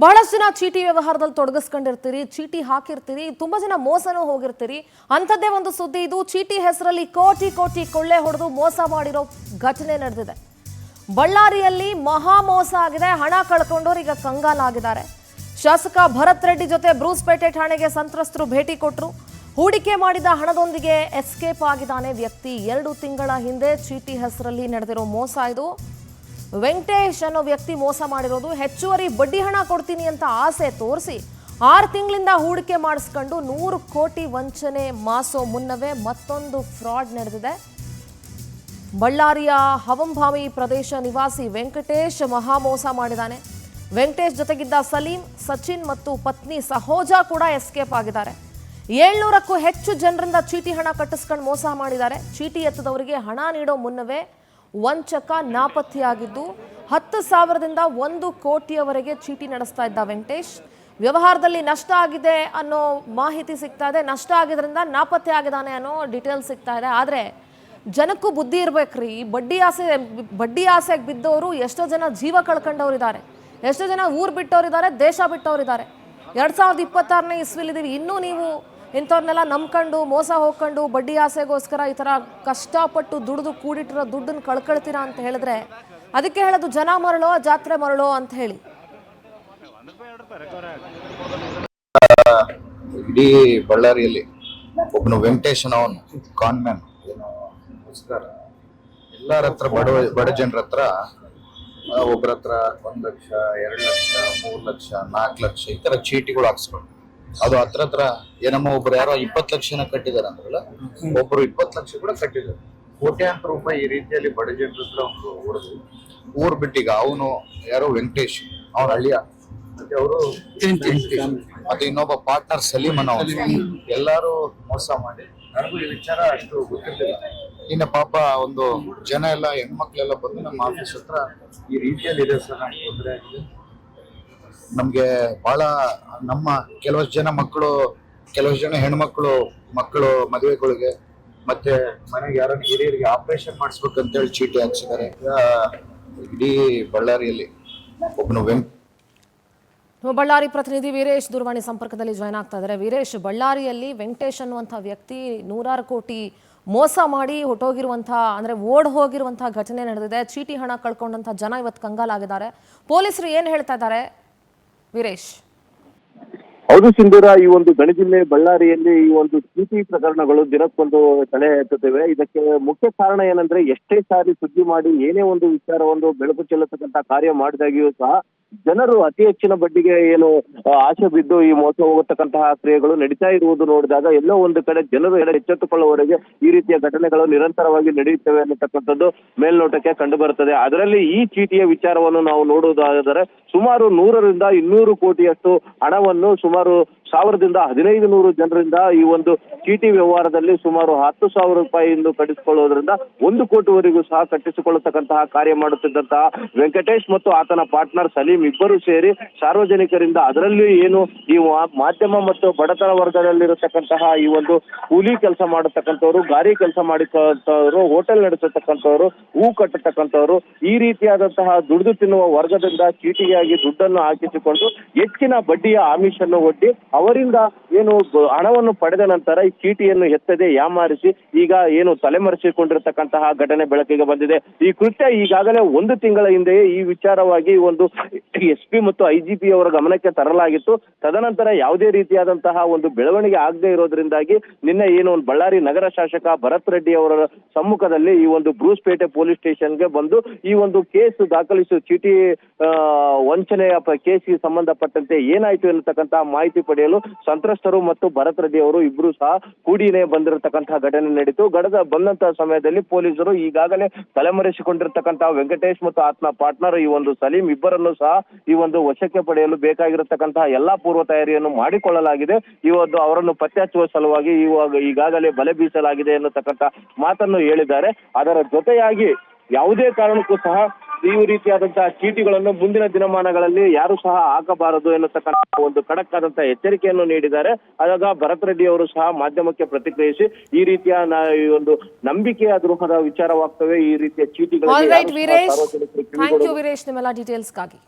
ಬಹಳಷ್ಟು ಜನ ಚೀಟಿ ವ್ಯವಹಾರದಲ್ಲಿ ತೊಡಗಿಸ್ಕೊಂಡಿರ್ತೀರಿ, ಚೀಟಿ ಹಾಕಿರ್ತೀರಿ, ತುಂಬಾ ಜನ ಮೋಸನೂ ಹೋಗಿರ್ತೀರಿ. ಅಂಥದ್ದೇ ಒಂದು ಸುದ್ದಿ ಇದು. ಚೀಟಿ ಹೆಸರಲ್ಲಿ ಕೋಟಿ ಕೋಟಿ ಕೊಳ್ಳೆ ಹೊಡೆದು ಮೋಸ ಮಾಡಿರೋ ಘಟನೆ ನಡೆದಿದೆ. ಬಳ್ಳಾರಿಯಲ್ಲಿ ಮಹಾ ಮೋಸ ಆಗಿದೆ. ಹಣ ಕಳ್ಕೊಂಡವ್ರು ಈಗ ಕಂಗಾಲಾಗಿದ್ದಾರೆ. ಶಾಸಕ ಭರತ್ ರೆಡ್ಡಿ ಜೊತೆ ಬ್ರೂಸ್ಪೇಟೆ ಠಾಣೆಗೆ ಸಂತ್ರಸ್ತರು ಭೇಟಿ ಕೊಟ್ಟರು. ಹೂಡಿಕೆ ಮಾಡಿದ ಹಣದೊಂದಿಗೆ ಎಸ್ಕೇಪ್ ಆಗಿದ್ದಾನೆ ವ್ಯಕ್ತಿ. 2 ತಿಂಗಳ ಹಿಂದೆ ಚೀಟಿ ಹೆಸರಲ್ಲಿ ನಡೆದಿರೋ ಮೋಸ ಇದು. ವೆಂಕಟೇಶ್ ಅನ್ನೋ ವ್ಯಕ್ತಿ ಮೋಸ ಮಾಡಿರೋದು. ಹೆಚ್ಚುವರಿ ಬಡ್ಡಿ ಹಣ ಕೊಡ್ತೀನಿ ಅಂತ ಆಸೆ ತೋರಿಸಿ 6 ತಿಂಗಳಿಂದ ಹೂಡಿಕೆ ಮಾಡಿಸ್ಕೊಂಡು 100 ಕೋಟಿ ವಂಚನೆ ಮಾಸೋ ಮುನ್ನವೇ ಮತ್ತೊಂದು ಫ್ರಾಡ್ ನಡೆದಿದೆ. ಬಳ್ಳಾರಿಯ ಹವಂಭಾವಿ ಪ್ರದೇಶ ನಿವಾಸಿ ವೆಂಕಟೇಶ್ ಮಹಾ ಮೋಸ ಮಾಡಿದ್ದಾನೆ. ವೆಂಕಟೇಶ್ ಜೊತೆಗಿದ್ದ ಸಲೀಂ, ಸಚಿನ್ ಮತ್ತು ಪತ್ನಿ ಸಹೋಜಾ ಕೂಡ ಎಸ್ಕೇಪ್ ಆಗಿದ್ದಾರೆ. 700ಕ್ಕೂ ಹೆಚ್ಚು ಜನರಿಂದ ಚೀಟಿ ಹಣ ಕಟ್ಟಿಸ್ಕೊಂಡು ಮೋಸ ಮಾಡಿದ್ದಾರೆ. ಚೀಟಿ ಎತ್ತದವರಿಗೆ ಹಣ ನೀಡೋ ಮುನ್ನವೇ ವಂಚಕ ನಾಪತ್ತೆಯಾಗಿದ್ದು 10,000ದಿಂದ 1 ಕೋಟಿಯವರೆಗೆ ಚೀಟಿ ನಡೆಸ್ತಾ ಇದ್ದ ವೆಂಕಟೇಶ್. ವ್ಯವಹಾರದಲ್ಲಿ ನಷ್ಟ ಆಗಿದೆ ಅನ್ನೋ ಮಾಹಿತಿ ಸಿಗ್ತಾ ಇದೆ. ನಷ್ಟ ಆಗಿದ್ರಿಂದ ನಾಪತ್ತೆ ಆಗಿದ್ದಾನೆ ಅನ್ನೋ ಡೀಟೇಲ್ಸ್ ಸಿಗ್ತಾ ಇದೆ. ಆದರೆ ಜನಕ್ಕೂ ಬುದ್ಧಿ ಇರ್ಬೇಕ್ರಿ. ಬಡ್ಡಿ ಆಸೆಗೆ ಬಿದ್ದವರು ಎಷ್ಟೋ ಜನ ಜೀವ ಕಳ್ಕೊಂಡವ್ರಿದ್ದಾರೆ, ಎಷ್ಟೋ ಜನ ಊರು ಬಿಟ್ಟವರಿದ್ದಾರೆ, ದೇಶ ಬಿಟ್ಟವರಿದ್ದಾರೆ. 2026ನೇ ಇಸ್ವಿಲಿದ್ದೀವಿ. ಇನ್ನೂ ನೀವು ಇಂಥವ್ರನ್ನೆಲ್ಲ ನಂಬ್ಕೊಂಡು ಮೋಸ ಹೋಗ್ಕೊಂಡು ಬಡ್ಡಿ ಆಸೆಗೋಸ್ಕರ ಈ ಥರ ಕಷ್ಟಪಟ್ಟು ದುಡಿದು ಕೂಡಿಟ್ಟಿರೋ ದುಡ್ಡನ್ನು ಕಳ್ಕೊಳ್ತೀರಾ ಅಂತ ಹೇಳಿದ್ರೆ ಅದಕ್ಕೆ ಹೇಳೋದು ಜನ ಮರಳೋ ಜಾತ್ರೆ ಮರಳೋ ಅಂತ ಹೇಳಿ. ಇಡೀ ಬಳ್ಳಾರಿಯಲ್ಲಿ ಒಬ್ಬನು ವೆಂಕಟೇಶ್ ಅವನು ಕಾನ್ಮ್ಯಾನ್ ಎಲ್ಲರ ಹತ್ರ ಬಡ ಜನರ ಹತ್ರ ಒಬ್ಬರ ಹತ್ರ 1 ಲಕ್ಷ, 2 ಲಕ್ಷ, 3 ಲಕ್ಷ, 4 ಲಕ್ಷ ಈ ತರ ಚೀಟಿಗಳು ಹಾಕ್ಸ್ಕೊಂಡು ಅದು ಹತ್ರ ಏನಮ್ಮ ಒಬ್ರು ಯಾರೋ 20 ಲಕ್ಷನ ಕಟ್ಟಿದಾರೆ ಅಂದ್ರಲ್ಲ, ಒಬ್ರು 20 ಲಕ್ಷ ಕೂಡ ಕಟ್ಟಿದ್ದಾರೆ. ಕೋಟ್ಯಾಂತರ ರೂಪಾಯಿ ಈ ರೀತಿಯಲ್ಲಿ ಬಡ ಜನರ ಹತ್ರ ಒಂದು ಹೊಡೆದು ಊರ್ ಬಿಟ್ಟಿಗ ಅವನು ಯಾರೋ ವೆಂಕಟೇಶ್ ಅವ್ರ ಹಳ್ಳಿಯ ಮತ್ತೆ ಅವರು ಮತ್ತೆ ಇನ್ನೊಬ್ಬ ಪಾರ್ಟ್ನರ್ ಸಲೀಮ್ ಅನ್ನೋ ಎಲ್ಲಾರು ಮೋಸ ಮಾಡಿ ನನಗೂ ಈ ವಿಚಾರ ಅಷ್ಟು ಗೊತ್ತಿರ್ಲಿಲ್ಲ. ಇನ್ನು ಪಾಪ ಒಂದು ಜನ ಎಲ್ಲ ಹೆಣ್ಮಕ್ಳೆಲ್ಲ ಬಂದು ನಮ್ಮ ಆಫೀಸ್ ಹತ್ರ ಈ ರೀತಿಯಲ್ಲಿ ಇದೆ ಸರ್, ನಮ್ಗೆ ತೊಂದರೆ ಆಗಿದೆ. ನಮ್ಗೆ ಬಹಳ ನಮ್ಮ ಕೆಲವಷ್ಟು ಜನ ಮಕ್ಕಳು, ಕೆಲವಷ್ಟು ಜನ ಹೆಣ್ಮಕ್ಳು ಮಕ್ಕಳು ಮದುವೆಗಳಿಗೆ ಮತ್ತೆ ಮನೆಗೆ ಯಾರ ಹಿರಿಯರಿಗೆ ಆಪರೇಷನ್ ಮಾಡಿಸ್ಬೇಕಂತೇಳಿ ಚೀಟಿ ಹಾಕ್ಸಿದ್ದಾರೆ. ಇಡೀ ಬಳ್ಳಾರಿಯಲ್ಲಿ ಒಬ್ಬನು ಬಳ್ಳಾರಿ ಪ್ರತಿನಿಧಿ ವೀರೇಶ್ ದೂರವಾಣಿ ಸಂಪರ್ಕದಲ್ಲಿ ಜಾಯ್ನ್ ಆಗ್ತಾ ಇದ್ದಾರೆ. ವೀರೇಶ್, ಬಳ್ಳಾರಿಯಲ್ಲಿ ವೆಂಕಟೇಶ್ ಅನ್ನುವಂಥ ವ್ಯಕ್ತಿ 100 ಕೋಟಿ ಮೋಸ ಮಾಡಿ ಅಂದ್ರೆ ಓಡ್ ಹೋಗಿರುವಂತಹ ಘಟನೆ ನಡೆದಿದೆ. ಚೀಟಿ ಹಣ ಕಳ್ಕೊಂಡಂತ ಜನ ಇವತ್ತು ಕಂಗಾಲಾಗಿದ್ದಾರೆ. ಪೊಲೀಸರು ಏನ್ ಹೇಳ್ತಾ ಇದ್ದಾರೆ ವೀರೇಶ್? ಹೌದು ಸಿಂಧೂರ, ಈ ಒಂದು ಗಣಿ ಜಿಲ್ಲೆ ಬಳ್ಳಾರಿಯಲ್ಲಿ ಈ ಒಂದು ಚೀಟಿ ಪ್ರಕರಣಗಳು ದಿನಕ್ಕೊಂದು ತಲೆ ಎತ್ತುತ್ತಿವೆ. ಇದಕ್ಕೆ ಮುಖ್ಯ ಕಾರಣ ಏನಂದ್ರೆ, ಎಷ್ಟೇ ಸಾರಿ ಸುದ್ದಿ ಮಾಡಿ ಏನೇ ಒಂದು ವಿಚಾರವನ್ನು ಬೆಳಕು ಚೆಲ್ಲತಕ್ಕಂತ ಕಾರ್ಯ ಮಾಡಿದಾಗಿಯೂ ಸಹ ಜನರು ಅತಿ ಹೆಚ್ಚಿನ ಬಡ್ಡಿಗೆ ಏನು ಆಸೆ ಬಿದ್ದು ಈ ಮೋಸ ಹೋಗತಕ್ಕಂತಹ ಕ್ರಿಯೆಗಳು ನಡೀತಾ ಇರುವುದು ನೋಡಿದಾಗ ಎಲ್ಲೋ ಒಂದು ಕಡೆ ಜನರು ಎಚ್ಚೆತ್ತುಕೊಳ್ಳುವವರೆಗೆ ಈ ರೀತಿಯ ಘಟನೆಗಳು ನಿರಂತರವಾಗಿ ನಡೆಯುತ್ತವೆ ಅನ್ನತಕ್ಕಂಥದ್ದು ಮೇಲ್ನೋಟಕ್ಕೆ ಕಂಡು ಬರುತ್ತದೆ. ಅದರಲ್ಲಿ ಈ ಚೀಟಿಯ ವಿಚಾರವನ್ನು ನಾವು ನೋಡುವುದಾದರೆ ಸುಮಾರು 100ರಿಂದ 200 ಕೋಟಿಯಷ್ಟು ಹಣವನ್ನು ಸುಮಾರು 1000ದಿಂದ 1500 ಜನರಿಂದ ಈ ಒಂದು ಚೀಟಿ ವ್ಯವಹಾರದಲ್ಲಿ ಸುಮಾರು 10,000 ರೂಪಾಯಿಯಿಂದ ಕಟ್ಟಿಸಿಕೊಳ್ಳುವುದರಿಂದ 1 ಕೋಟಿವರೆಗೂ ಸಹ ಕಟ್ಟಿಸಿಕೊಳ್ಳತಕ್ಕಂತಹ ಕಾರ್ಯ ಮಾಡುತ್ತಿದ್ದಂತಹ ವೆಂಕಟೇಶ್ ಮತ್ತು ಆತನ ಪಾರ್ಟ್ನರ್ ಸಲೀಂ ಇಬ್ಬರು ಸೇರಿ ಸಾರ್ವಜನಿಕರಿಂದ, ಅದರಲ್ಲಿ ಏನು ಈ ಮಾಧ್ಯಮ ಮತ್ತು ಬಡತನ ವರ್ಗದಲ್ಲಿರತಕ್ಕಂತಹ ಈ ಒಂದು ಕೂಲಿ ಕೆಲಸ ಮಾಡತಕ್ಕಂಥವ್ರು, ಗಾರಿ ಕೆಲಸ ಮಾಡಿರ್ತಕ್ಕಂಥವ್ರು, ಹೋಟೆಲ್ ನಡೆಸತಕ್ಕಂಥವ್ರು, ಹೂ ಕಟ್ಟತಕ್ಕಂಥವ್ರು, ಈ ರೀತಿಯಾದಂತಹ ದುಡಿದು ತಿನ್ನುವ ವರ್ಗದಿಂದ ಚೀಟಿಗಾಗಿ ದುಡ್ಡನ್ನು ಹಾಕಿಸಿಕೊಂಡು ಹೆಚ್ಚಿನ ಬಡ್ಡಿಯ ಆಮಿಷನ್ನು ಒಡ್ಡಿ ಅವರಿಂದ ಏನು ಹಣವನ್ನು ಪಡೆದ ನಂತರ ಈ ಚೀಟಿಯನ್ನು ಎತ್ತದೆ ಯಾಮಾರಿಸಿ ಈಗ ಏನು ತಲೆಮರೆಸಿಕೊಂಡಿರತಕ್ಕಂತಹ ಘಟನೆ ಬೆಳಕಿಗೆ ಬಂದಿದೆ. ಈ ಕೃತ್ಯ ಈಗಾಗಲೇ 1 ತಿಂಗಳ ಹಿಂದೆಯೇ ಈ ವಿಚಾರವಾಗಿ ಒಂದು SP ಮತ್ತು IGP ಅವರ ಗಮನಕ್ಕೆ ತರಲಾಗಿತ್ತು. ತದನಂತರ ಯಾವುದೇ ರೀತಿಯಾದಂತಹ ಒಂದು ಬೆಳವಣಿಗೆ ಆಗದೆ ಇರೋದ್ರಿಂದಾಗಿ ನಿನ್ನೆ ಏನು ಬಳ್ಳಾರಿ ನಗರ ಶಾಸಕ ಭರತ್ ರೆಡ್ಡಿ ಅವರ ಸಮ್ಮುಖದಲ್ಲಿ ಈ ಒಂದು ಬ್ರೂಸ್ಪೇಟೆ ಪೊಲೀಸ್ ಸ್ಟೇಷನ್ಗೆ ಬಂದು ಈ ಒಂದು ಕೇಸ್ ದಾಖಲಿಸಿ ಚೀಟಿ ವಂಚನೆಯ ಕೇಸಿಗೆ ಸಂಬಂಧಪಟ್ಟಂತೆ ಏನಾಯ್ತು ಎನ್ನತಕ್ಕಂತಹ ಮಾಹಿತಿ ಪಡೆಯಲು ಸಂತ್ರಸ್ತರು ಮತ್ತು ಭರತ್ ರೆಡ್ಡಿ ಅವರು ಇಬ್ರು ಸಹ ಕೂಡಿನೇ ಬಂದಿರತಕ್ಕಂತಹ ಘಟನೆ ನಡೀತು. ಬಂದಂತಹ ಸಮಯದಲ್ಲಿ ಪೊಲೀಸರು ಈಗಾಗಲೇ ತಲೆಮರೆಸಿಕೊಂಡಿರತಕ್ಕಂತಹ ವೆಂಕಟೇಶ್ ಮತ್ತು ಆತನ ಪಾರ್ಟ್ನರ್ ಈ ಒಂದು ಸಲೀಂ ಇಬ್ಬರನ್ನು ಸಹ ಈ ಒಂದು ವಶಕ್ಕೆ ಪಡೆಯಲು ಬೇಕಾಗಿರತಕ್ಕಂತಹ ಎಲ್ಲಾ ಪೂರ್ವ ತಯಾರಿಯನ್ನು ಮಾಡಿಕೊಳ್ಳಲಾಗಿದೆ. ಈ ಒಂದು ಅವರನ್ನು ಪತ್ತೆ ಹಚ್ಚುವ ಸಲುವಾಗಿ ಈಗಾಗಲೇ ಬಲೆ ಬೀಸಲಾಗಿದೆ ಎನ್ನತಕ್ಕಂಥ ಮಾತನ್ನು ಹೇಳಿದ್ದಾರೆ. ಅದರ ಜೊತೆಯಾಗಿ ಯಾವುದೇ ಕಾರಣಕ್ಕೂ ಸಹ ಈ ರೀತಿಯಾದಂತಹ ಚೀಟಿಗಳನ್ನು ಮುಂದಿನ ದಿನಮಾನಗಳಲ್ಲಿ ಯಾರು ಸಹ ಹಾಕಬಾರದು ಎನ್ನತಕ್ಕಂಥ ಒಂದು ಖಡಕ್ ಆದಂತಹ ಎಚ್ಚರಿಕೆಯನ್ನು ನೀಡಿದ್ದಾರೆ. ಆಗ ಭರತ್ ರೆಡ್ಡಿ ಅವರು ಸಹ ಮಾಧ್ಯಮಕ್ಕೆ ಪ್ರತಿಕ್ರಿಯಿಸಿ ಈ ರೀತಿಯ ಒಂದು ನಂಬಿಕೆಯ ದ್ರೋಹದ ವಿಚಾರವಾಗ್ತವೆ ಈ ರೀತಿಯ ಚೀಟಿಗಳು. ಥ್ಯಾಂಕ್ ಯು ವೀರೇಶ್ ನಿಮ್ಮೆಲ್ಲ ಡೀಟೇಲ್ಸ್ಗಾಗಿ.